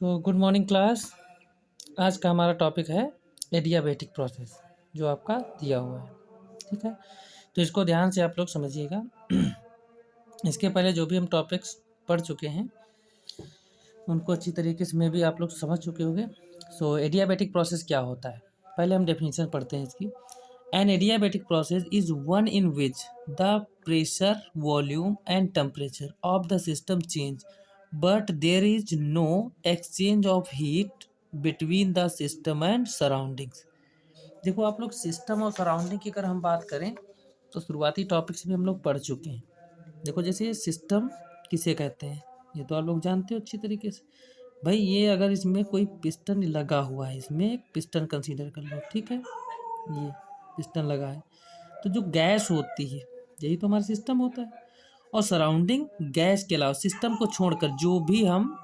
Good morning class. आज का हमारा टॉपिक है एडियाबेटिक प्रोसेस, जो आपका दिया हुआ है। ठीक है, तो इसको ध्यान से आप लोग समझिएगा। इसके पहले जो भी हम टॉपिक्स पढ़ चुके हैं उनको अच्छी तरीके से में भी आप लोग समझ चुके होंगे। एडियाबेटिक प्रोसेस क्या होता है, पहले हम डेफिनेशन पढ़ते हैं इसकी। An adiabatic process is one in which the pressure, volume and temperature of the system change but there is no exchange of heat between the system and surroundings. देखो आप लोग, सिस्टम और सराउंडिंग की अगर हम बात करें तो शुरुआती टॉपिक्स भी हम लोग पढ़ चुके हैं। देखो जैसे सिस्टम किसे कहते हैं ये तो आप लोग जानते हो अच्छी तरीके से। भाई ये अगर इसमें कोई पिस्टन लगा हुआ है, इसमें एक पिस्टन कंसीडर कर लो, ठीक है, ये पिस्टन लगा है, तो जो गैस होती है यही तो हमारा सिस्टम होता है। और सराउंडिंग गैस के अलावा सिस्टम को छोड़कर जो भी हम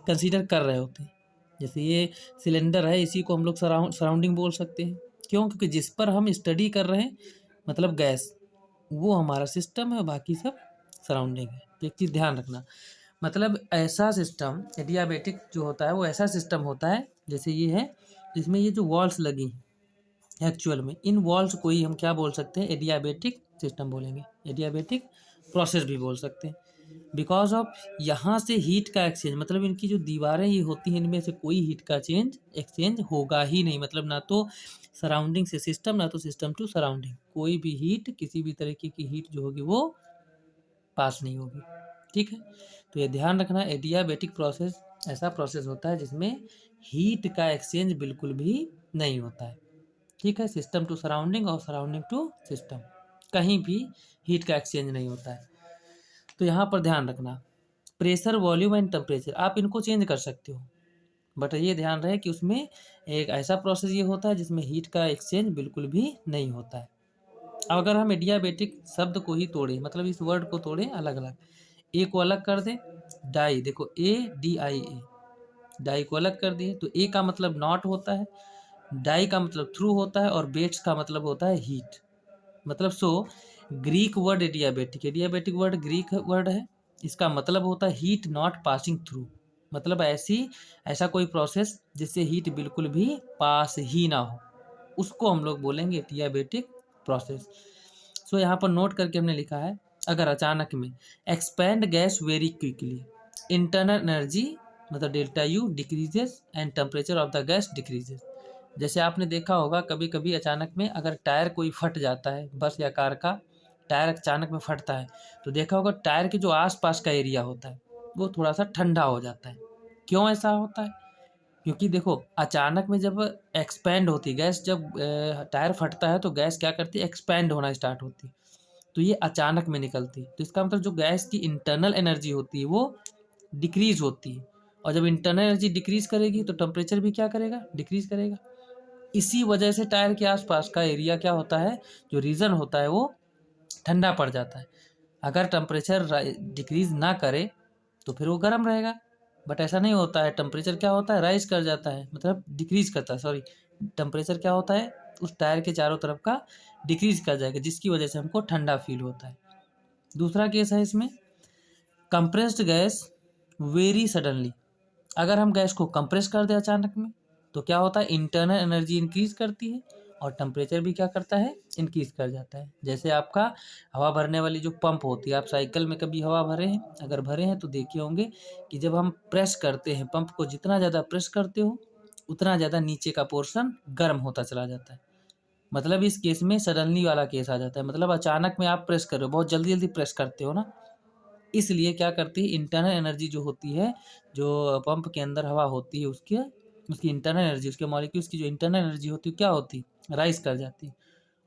कंसीडर कर रहे होते हैं, जैसे ये सिलेंडर है, इसी को हम लोग सराउंडिंग बोल सकते हैं। क्यों? क्योंकि जिस पर हम स्टडी कर रहे हैं मतलब गैस, वो हमारा सिस्टम है, बाकी सब सराउंडिंग है। तो एक चीज़ ध्यान रखना, मतलब ऐसा सिस्टम एडियाबेटिक जो होता है वो ऐसा सिस्टम होता है जैसे ये है, जिसमें ये जो वॉल्स लगी हैं एक्चुअल में, इन वॉल्स को ही हम क्या बोल सकते हैं, एडियाबेटिक सिस्टम बोलेंगे, एडियाबेटिक प्रोसेस भी बोल सकते हैं। बिकॉज ऑफ यहाँ से हीट का एक्सचेंज, मतलब इनकी जो दीवारें ये होती हैं इनमें से कोई हीट का एक्सचेंज होगा ही नहीं। मतलब ना तो सराउंडिंग से सिस्टम, ना तो सिस्टम टू सराउंडिंग, कोई भी हीट, किसी भी तरीके की हीट जो होगी वो पास नहीं होगी। ठीक है, तो ये ध्यान रखना, एडियाबेटिक प्रोसेस ऐसा प्रोसेस होता है जिसमें हीट का एक्सचेंज बिल्कुल भी नहीं होता है। ठीक है, सिस्टम टू सराउंडिंग और सराउंडिंग टू सिस्टम, कहीं भी हीट का एक्सचेंज नहीं होता है। तो यहाँ पर ध्यान रखना, प्रेशर, वॉल्यूम एंड टेम्परेचर आप इनको चेंज कर सकते हो, बट ये ध्यान रहे कि उसमें एक ऐसा प्रोसेस ये होता है जिसमें हीट का एक्सचेंज बिल्कुल भी नहीं होता है। अब अगर हम एडियाबेटिक शब्द को ही तोड़ें, मतलब इस वर्ड को तोड़ें अलग अलग, ए को अलग कर दें, डाई, देखो ADIA, डाई को अलग कर दिए तो ए का मतलब नॉट होता है, डाई का मतलब थ्रू होता है, और बेट्स का मतलब होता है हीट। मतलब Greek word adiabatic, adiabatic word Greek word है, इसका मतलब होता है हीट नॉट पासिंग थ्रू। मतलब ऐसा कोई प्रोसेस जिससे हीट बिल्कुल भी पास ही ना हो, उसको हम लोग बोलेंगे एडियाबेटिक प्रोसेस। यहाँ पर नोट करके हमने लिखा है, अगर अचानक में expand gas very quickly, internal energy मतलब delta U decreases and temperature of the gas decreases. जैसे आपने देखा होगा कभी कभी अचानक में अगर टायर कोई फट जाता है, बस या कार का टायर अचानक में फटता है, तो देखा होगा टायर के जो आसपास का एरिया होता है वो थोड़ा सा ठंडा हो जाता है। क्यों ऐसा होता है? क्योंकि देखो अचानक में जब एक्सपैंड होती है गैस, जब टायर फटता है तो गैस क्या करती है, एक्सपैंड होना स्टार्ट होती है, तो ये अचानक में निकलती है। तो इसका मतलब जो गैस की इंटरनल एनर्जी होती है वो डिक्रीज होती है, और जब इंटरनल एनर्जी डिक्रीज करेगी तो टेम्परेचर भी क्या करेगा, डिक्रीज करेगा। इसी वजह से टायर के आसपास का एरिया क्या होता है, जो रीजन होता है वो ठंडा पड़ जाता है। अगर टेम्परेचर डिक्रीज ना करे तो फिर वो गर्म रहेगा, बट ऐसा नहीं होता है, टेम्परेचर क्या होता है, राइज कर जाता है, मतलब डिक्रीज करता है, सॉरी, टेम्परेचर क्या होता है उस टायर के चारों तरफ का डिक्रीज कर जाएगा, जिसकी वजह से हमको ठंडा फील होता है। दूसरा केस है इसमें, कंप्रेस्ड गैस वेरी सडनली, अगर हम गैस को कंप्रेस कर दें अचानक में तो क्या होता है, इंटरनल एनर्जी इंक्रीज करती है और टेम्परेचर भी क्या करता है, इंक्रीज कर जाता है। जैसे आपका हवा भरने वाली जो पंप होती है, आप साइकिल में कभी हवा भरे हैं, अगर भरे हैं तो देखे होंगे कि जब हम प्रेस करते हैं पंप को, जितना ज़्यादा प्रेस करते हो उतना ज़्यादा नीचे का पोर्शन गर्म होता चला जाता है। मतलब इस केस में सडनली वाला केस आ जाता है, मतलब अचानक में आप प्रेस कर रहे हो, बहुत जल्दी जल्दी प्रेस करते हो ना, इसलिए क्या करती है, इंटरनल एनर्जी जो होती है, जो पंप के अंदर हवा होती है उसकी उसकी इंटरनल एनर्जी, उसके मॉलिक्यूल्स की जो इंटरनल एनर्जी होती है क्या होती है, राइज कर जाती है।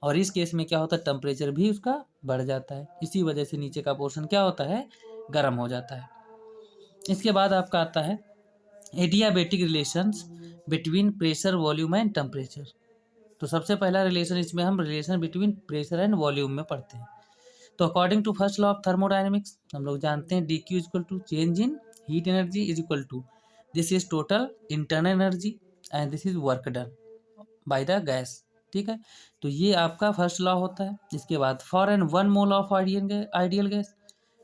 और इस केस में क्या होता है, टेम्परेचर भी उसका बढ़ जाता है, इसी वजह से नीचे का पोर्शन क्या होता है, गर्म हो जाता है। इसके बाद आपका आता है adiabatic relations between pressure, volume and temperature. तो सबसे पहला रिलेशन इसमें हम relation between pressure and volume में पढ़ते हैं। तो according to first law of thermodynamics हम लोग जानते हैं D Q equal to change in heat energy is equal to this is total internal energy and this is work done by the gas. ठीक है, तो ये आपका फर्स्ट लॉ होता है। इसके बाद for n 1 mole of ideal gas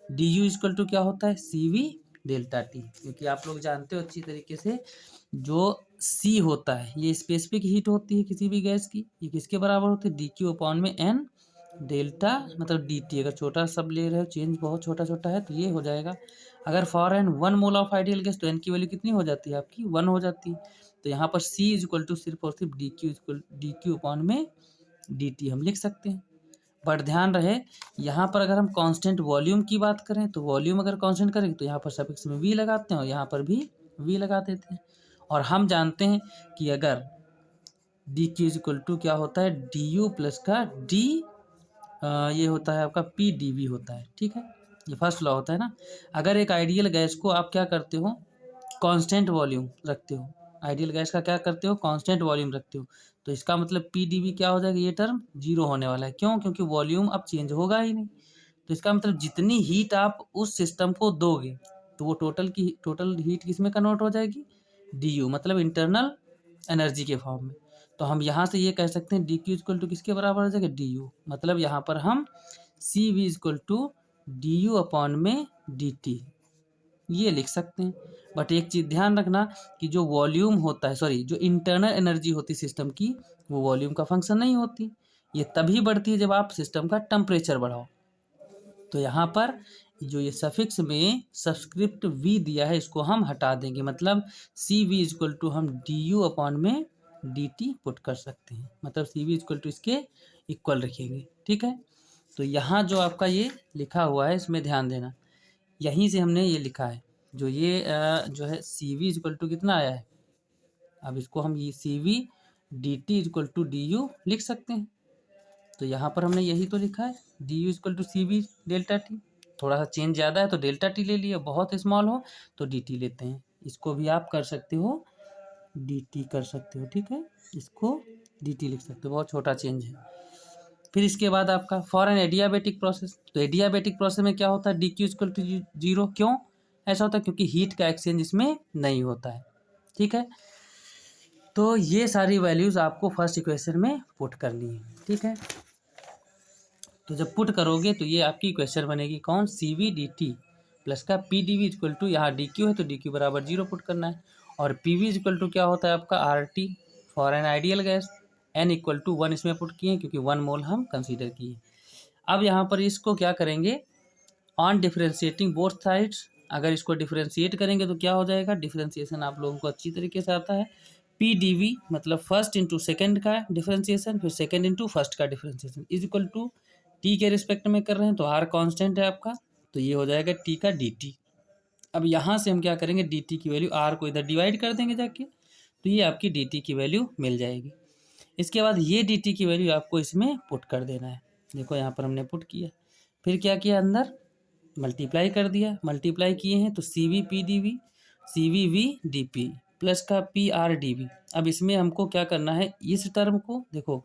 D U equal to क्या होता है, सी वी डेल्टा टी, क्योंकि आप लोग जानते हो अच्छी तरीके से जो सी होता है ये स्पेसिफिक हीट होती है किसी भी गैस की, ये किसके बराबर होती है, डी क्यू अपॉन में एन डेल्टा मतलब डी टी। अगर छोटा सब ले रहे हो, चेंज बहुत छोटा छोटा है, तो ये हो जाएगा। अगर for n 1 mole of ideal gas तो एन की वैल्यू कितनी हो जाती है आपकी, 1 हो जाती है। तो यहाँ पर सी इज इक्वल टू सिर्फ और सिर्फ डी क्यू अपॉन में डी टी हम लिख सकते हैं। बट ध्यान रहे, यहाँ पर अगर हम कांस्टेंट वॉल्यूम की बात करें तो वॉल्यूम अगर कांस्टेंट करेंगे तो यहाँ पर सफिक्स में वी लगाते हैं और यहाँ पर भी वी लगा देते हैं। और हम जानते हैं कि अगर D Q is equal to क्या होता है, डी यू प्लस का डी ये होता है आपका पी डी वी होता है, ठीक है। ये फर्स्ट लॉ होता है ना। अगर एक आइडियल गैस को आप क्या करते हो, कांस्टेंट वॉल्यूम रखते हो, आइडियल गैस का क्या करते हो, कांस्टेंट वॉल्यूम रखते हो, तो इसका मतलब पी डी वी क्या हो जाएगा, ये टर्म जीरो होने वाला है। क्यों, क्योंकि वॉल्यूम अब चेंज होगा ही नहीं। तो इसका मतलब जितनी हीट आप उस सिस्टम को दोगे तो वो टोटल हीट किस में कन्वर्ट हो जाएगी, डी यू, मतलब इंटरनल एनर्जी के फॉर्म में। तो हम यहाँ से ये कह सकते हैं डी क्यू इक्वल टू किसके बराबर हो जाएगा, डी यू। मतलब यहाँ पर हम C V equal to D U upon में डी टी ये लिख सकते हैं। बट एक चीज़ ध्यान रखना कि जो वॉल्यूम होता है, सॉरी जो इंटरनल एनर्जी होती है सिस्टम की, वो वॉल्यूम का फंक्शन नहीं होती। ये तभी बढ़ती है जब आप सिस्टम का टेम्परेचर बढ़ाओ। तो यहाँ पर जो ये सफिक्स में सबस्क्रिप्ट वी दिया है इसको हम हटा देंगे, मतलब सी वी इजक्वल टू हम डी यू अपॉन में डी टी पुट कर सकते हैं, मतलब सी वी इजक्वल टू इसके इक्वल रखेंगे, ठीक है। तो यहाँ जो आपका ये लिखा हुआ है इसमें ध्यान देना, यहीं से हमने ये लिखा है, जो ये जो है सी वी इजक्वल टू कितना आया है, अब इसको हम ये C V D T equal to D U लिख सकते हैं। तो यहाँ पर हमने यही तो लिखा है, D U is equal to C V delta T. थोड़ा सा चेंज ज़्यादा है तो डेल्टा टी ले लिया, बहुत स्मॉल हो तो डी टी लेते हैं। इसको भी आप कर सकते हो डी टी कर सकते हो, ठीक है, इसको डी टी लिख सकते हो, बहुत छोटा चेंज है। फिर इसके बाद आपका फॉर एन एडियाबेटिक प्रोसेस, तो एडियाबेटिक प्रोसेस में क्या होता है, D Q equal to zero. क्यों ऐसा होता है, क्योंकि हीट का एक्सचेंज इसमें नहीं होता है, ठीक है। तो ये सारी वैल्यूज़ आपको फर्स्ट इक्वेशन में पुट करनी है, ठीक है। तो जब पुट करोगे तो ये आपकी इक्वेशन बनेगी कौन, C V D T plus का P D V equal to, यहाँ डी क्यू है तो डी क्यू बराबर जीरो पुट करना है, और पी वी इक्वल टू क्या होता है आपका R T for an ideal gas, n equal to 1 इसमें पुट किए क्योंकि 1 मोल हम कंसीडर किए। अब यहाँ पर इसको क्या करेंगे, ऑन डिफ्रेंशिएटिंग बोथ साइड्स, अगर इसको डिफ्रेंशिएट करेंगे तो क्या हो जाएगा, डिफ्रेंशिएशन आप लोगों को अच्छी तरीके से आता है, पी डी वी मतलब फर्स्ट इंटू सेकेंड का डिफ्रेंशिएशन, फिर सेकेंड इंटू फर्स्ट का differentiation is equal to T के रिस्पेक्ट में कर रहे हैं तो आर कांस्टेंट है आपका, तो ये हो जाएगा टी का डी टी। अब यहाँ से हम क्या करेंगे, डी टी की वैल्यू आर को इधर डिवाइड कर देंगे जाके, तो ये आपकी डी टी की वैल्यू मिल जाएगी। इसके बाद ये डी टी की वैल्यू आपको इसमें पुट कर देना है, देखो यहाँ पर हमने पुट किया, फिर क्या किया अंदर मल्टीप्लाई कर दिया, मल्टीप्लाई किए हैं तो C V P D V, C V V D P plus का पी आर डी वी। अब इसमें हमको क्या करना है, इस टर्म को देखो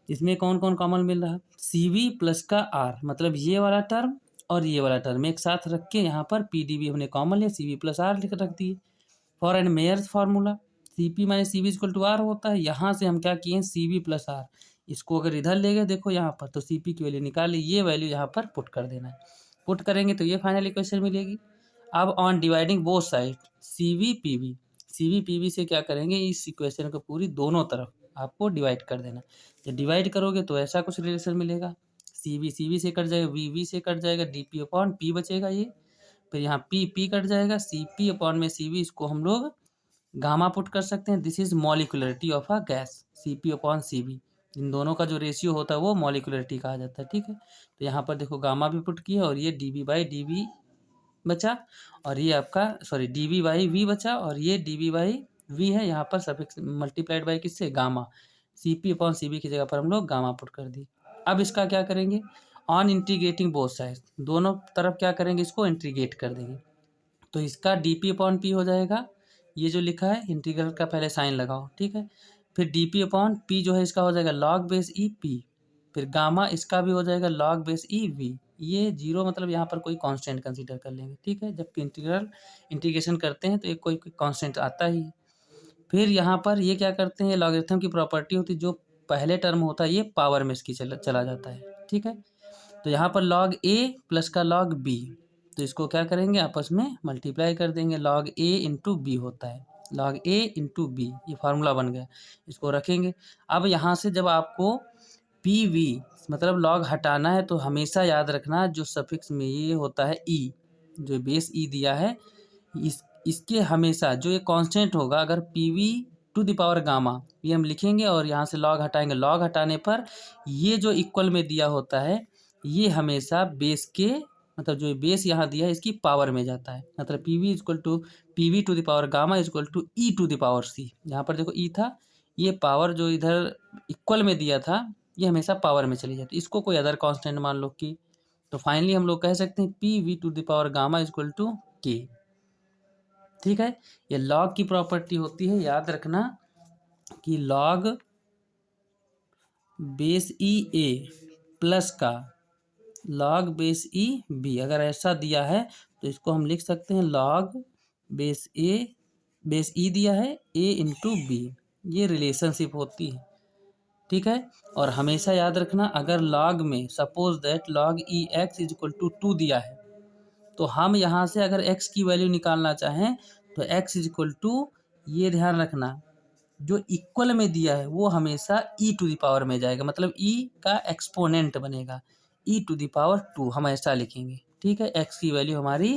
इसमें कौन कौन कॉमन मिल रहा है, सी वी प्लस का आर, मतलब ये वाला टर्म और ये वाला टर्म एक साथ रख के यहाँ पर पी डी वी हमने कॉमन लिया, सी वी प्लस आर लिख रख दिए। For an Mayer's formula C P minus C V equal to R होता है, यहाँ से हम क्या किए हैं सी वी प्लस आर, इसको अगर इधर ले गए देखो यहाँ पर तो सी पी की वैल्यू निकाली, ये वैल्यू यहाँ पर पुट कर देना है, पुट करेंगे तो ये फाइनल इक्वेशन मिलेगी। अब on dividing both side C V P V से क्या करेंगे, इस इक्वेशन को पूरी दोनों तरफ आपको डिवाइड कर देना। जब डिवाइड करोगे तो ऐसा कुछ रिलेशन मिलेगा, सी वी से कट जाएगा, वी से कट जाएगा, डी पी अपॉन पी बचेगा ये, फिर यहाँ पी कट जाएगा, सी पी अपॉन में सी वी, इसको हम लोग गामा पुट कर सकते हैं, this is molecularity of a gas, C P upon C V, इन दोनों का जो रेशियो होता है वो मॉलिकुलरिटी कहा जाता है, ठीक है। तो यहाँ पर देखो गामा भी पुट किया और ये D B by D V बचा, और ये आपका sorry D B by V बचा, और ये डी बी बाई वी है, यहाँ पर सफिक्स मल्टीप्लाइड बाई किससे, gamma, C P upon C B की जगह पर हम लोग गामा पुट कर दी। अब इसका क्या करेंगे, ऑन इंटीग्रेटिंग बोथ साइड, दोनों तरफ क्या करेंगे, इसको इंटीग्रेट कर देंगे, तो इसका डी पी अपॉन पी हो जाएगा, ये जो लिखा है इंटीग्रल का पहले साइन लगाओ, ठीक है। फिर डी पी अपॉन पी जो है इसका हो जाएगा लॉग बेस ई पी, फिर गामा इसका भी हो जाएगा लॉग बेस ई वी, ये जीरो मतलब यहाँ पर कोई कांस्टेंट कंसीडर कर लेंगे, ठीक है। जबकि इंटीग्रेशन करते हैं तो एक कोई कांस्टेंट आता ही है। फिर यहाँ पर ये क्या करते हैं, लॉगरिथम की प्रॉपर्टी होती है, जो पहले टर्म होता है ये पावर में इसकी चला जाता है, ठीक है। तो यहाँ पर लॉग ए प्लस का लॉग बी, तो इसको क्या करेंगे, आपस में मल्टीप्लाई कर देंगे। log a इंटू बी होता है, log a इंटू बी, ये फार्मूला बन गया। इसको रखेंगे। अब यहाँ से जब आपको पी वी मतलब log हटाना है तो हमेशा याद रखना जो सफिक्स में ये होता है ई, जो बेस ई दिया है, इसके हमेशा जो ये कांस्टेंट होगा, अगर P V to the power gamma ये हम लिखेंगे और यहाँ से log हटाएंगे। log हटाने पर ये जो इक्वल में दिया होता है ये हमेशा बेस के मतलब जो बेस यहाँ दिया है इसकी पावर में जाता है। मतलब P V equal to P V to the power gamma equal to E to the power C. यहाँ पर देखो ई था, ये पावर जो इधर इक्वल में दिया था ये हमेशा पावर में चली जाती है। इसको कोई अदर कांस्टेंट मान लो कि, तो फाइनली हम लोग कह सकते हैं P V to the power gamma equal to K. ठीक है, ये लॉग की प्रॉपर्टी होती है, याद रखना कि लॉग बेस ई ए प्लस का लॉग बेस ई बी, अगर ऐसा दिया है तो इसको हम लिख सकते हैं लॉग बेस ई दिया है ए इंटू बी, ये रिलेशनशिप होती है। ठीक है, और हमेशा याद रखना अगर लॉग में suppose that log e x is equal to 2 दिया है तो हम यहाँ से अगर x की वैल्यू निकालना चाहें तो x इज इक्वल टू, ये ध्यान रखना जो इक्वल में दिया है वो हमेशा e टू द पावर में जाएगा, मतलब e का एक्सपोनेंट बनेगा, e टू द पावर 2 हम ऐसा लिखेंगे। ठीक है, x की वैल्यू हमारी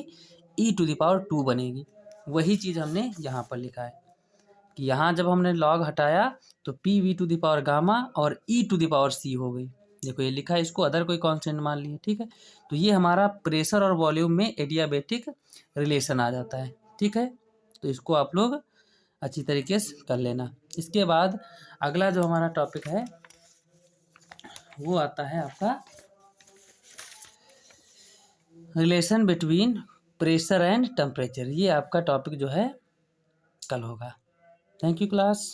e टू द पावर 2 बनेगी। वही चीज़ हमने यहाँ पर लिखा है कि यहाँ जब हमने log हटाया तो P V to the power gamma और e to the power c हो गई। देखो ये लिखा है, इसको अदर कोई कांस्टेंट मान लिए। ठीक है, तो ये हमारा प्रेशर और वॉल्यूम में एडियाबेटिक रिलेशन आ जाता है। ठीक है, तो इसको आप लोग अच्छी तरीके से कर लेना। इसके बाद अगला जो हमारा टॉपिक है वो आता है आपका relation between pressure and temperature. ये आपका टॉपिक जो है कल होगा। Thank you class.